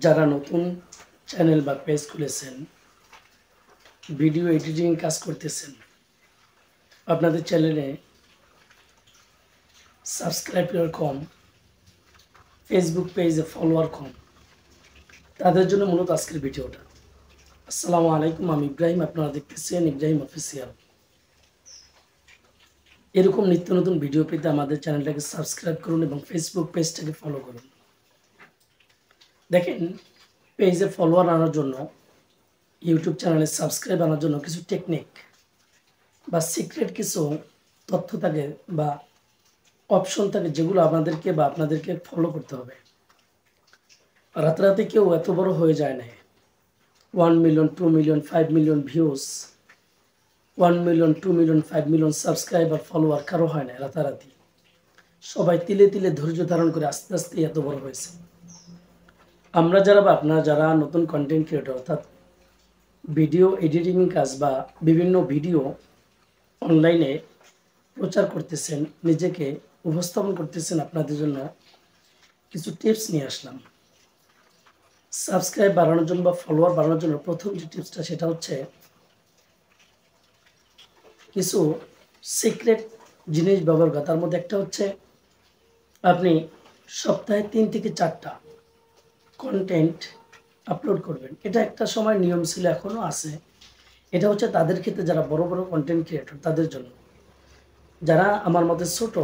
যারা নতুন চ্যানেল বা পেজ খুলেছেন, ভিডিও এডিটিং কাজ করতেছেন, আপনাদের চ্যানেলে সাবস্ক্রাইবার কম, ফেসবুক পেজে ফলোয়ার কম, তাদের জন্য মূলত আজকের ভিডিওটা। আসসালামু আলাইকুম, আমি ইব্রাহিম, আপনারা দেখতেছেন ইব্রাহিম অফিসিয়াল। এরকম নিত্য নতুন ভিডিও পেতে আমাদের চ্যানেলটাকে সাবস্ক্রাইব করুন এবং ফেসবুক পেজটাকে ফলো করুন। দেখেন, পেজে ফলোয়ার আনার জন্য, ইউটিউব চ্যানেলে সাবস্ক্রাইব আনার জন্য কিছু টেকনিক বা সিক্রেট কিছু তথ্য থাকে বা অপশন থাকে, যেগুলো আমাদেরকে বা আপনাদেরকে ফলো করতে হবে। রাতারাতি কেউ এত বড় হয়ে যায় না। 1 million, 2 million, 5 million views, 1 million, 2 million, 5 million subscriber follower কারো হয় না রাতারাতি। সবাই তিলে তিলে ধৈর্য ধারণ করে আস্তে আস্তে এত বড় হয়েছে। আমরা যারা বা আপনারা যারা নতুন কন্টেন্ট ক্রিয়েটর, অর্থাৎ ভিডিও এডিটিং কাজ বা বিভিন্ন ভিডিও অনলাইনে প্রচার করতেছেন, নিজেকে উপস্থাপন করতেছেন, আপনাদের জন্য কিছু টিপস নিয়ে আসলাম। সাবস্ক্রাইব বাড়ানোর জন্য বা ফলোয়ার বাড়ানোর জন্য প্রথম যে টিপসটা, সেটা হচ্ছে কিছু সিক্রেট জিনিস ব্যবহার করা। তার মধ্যে একটা হচ্ছে, আপনি সপ্তাহে 3 থেকে 4টা কন্টেন্ট আপলোড করবেন। এটা একটা সময় নিয়ম ছিল, এখনও আছে। এটা হচ্ছে তাদের ক্ষেত্রে যারা বড় বড় কন্টেন্ট ক্রিয়েটর, তাদের জন্য। যারা আমার মতে ছোট,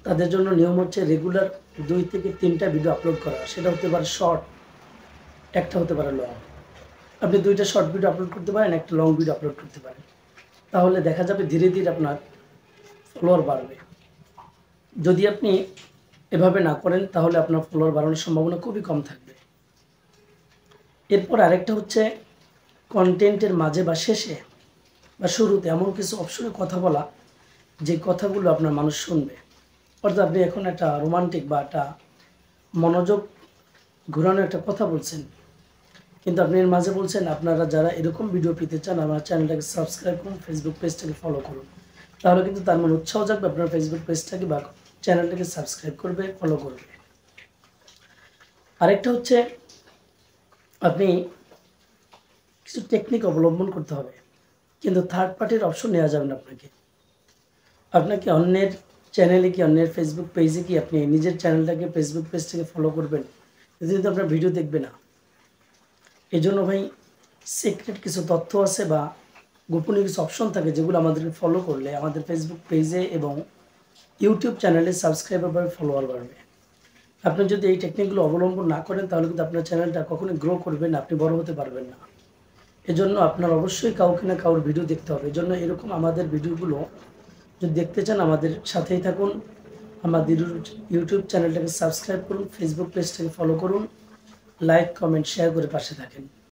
তাদের জন্য নিয়ম হচ্ছে রেগুলার 2 থেকে 3টা ভিডিও আপলোড করা। সেটা হতে পারে শর্ট, একটা হতে পারে লং। আপনি 2টা শর্ট ভিডিও আপলোড করতে পারেন, একটা লং ভিডিও আপলোড করতে পারেন। তাহলে দেখা যাবে ধীরে ধীরে আপনার ফলোয়ার বাড়বে। যদি আপনি এভাবে না করেন, তাহলে আপনার ফলোয়ার বাড়ানোর সম্ভাবনা খুবই কম থাকবে। এরপর আরেকটা হচ্ছে, কন্টেন্টের মাঝে বা শেষে বা শুরুতে এমন কিছু অপশনে কথা বলা, যে কথাগুলো আপনার মানুষ শুনবে। অর্থাৎ আপনি এখন একটা রোমান্টিক বা একটা মনোযোগ ঘোরানো একটা কথা বলছেন, কিন্তু আপনি এর মাঝে বলছেন, আপনারা যারা এরকম ভিডিও পেতে চান, আমার চ্যানেলটাকে সাবস্ক্রাইব করুন, ফেসবুক পেজটাকে ফলো করুন। তাহলে কিন্তু তার মনে উৎসাহ জাগবে, আপনার ফেসবুক পেজটাকে বা চ্যানেলটাকে সাবস্ক্রাইব করবে, ফলো করবে। আরেকটা হচ্ছে, আপনি কিছু টেকনিক অবলম্বন করতে হবে, কিন্তু থার্ড পার্টির অপশন নেওয়া যাবে না। আপনাকে অন্যের চ্যানেলে কি, অন্যের ফেসবুক পেজে কি আপনি নিজের চ্যানেলটাকে, ফেসবুক পেজটাকে ফলো করবেন? কিন্তু আপনার ভিডিও দেখবে না। এই জন্য ভাই, সিক্রেট কিছু তথ্য আছে বা গোপনীয় কিছু অপশন থাকে, যেগুলো আমাদেরকে ফলো করলে আমাদের ফেসবুক পেজে এবং ইউটিউব চ্যানেলে সাবস্ক্রাইবার বাড়বে, ফলোয়ার বাড়বে। আপনি যদি এই টেকনিকগুলো অবলম্বন না করেন, তাহলে কিন্তু আপনার চ্যানেলটা কখনোই গ্রো করবে না, আপনি বড় হতে পারবেন না। এজন্য আপনার অবশ্যই কাউকে না কারোর ভিডিও দেখতে হবে। এজন্য এরকম আমাদের ভিডিওগুলো যদি দেখতে চান, আমাদের সাথেই থাকুন। আমাদের ইউটিউব চ্যানেলটাকে সাবস্ক্রাইব করুন, ফেসবুক পেজটাকে ফলো করুন, লাইক, কমেন্ট, শেয়ার করে পাশে থাকেন।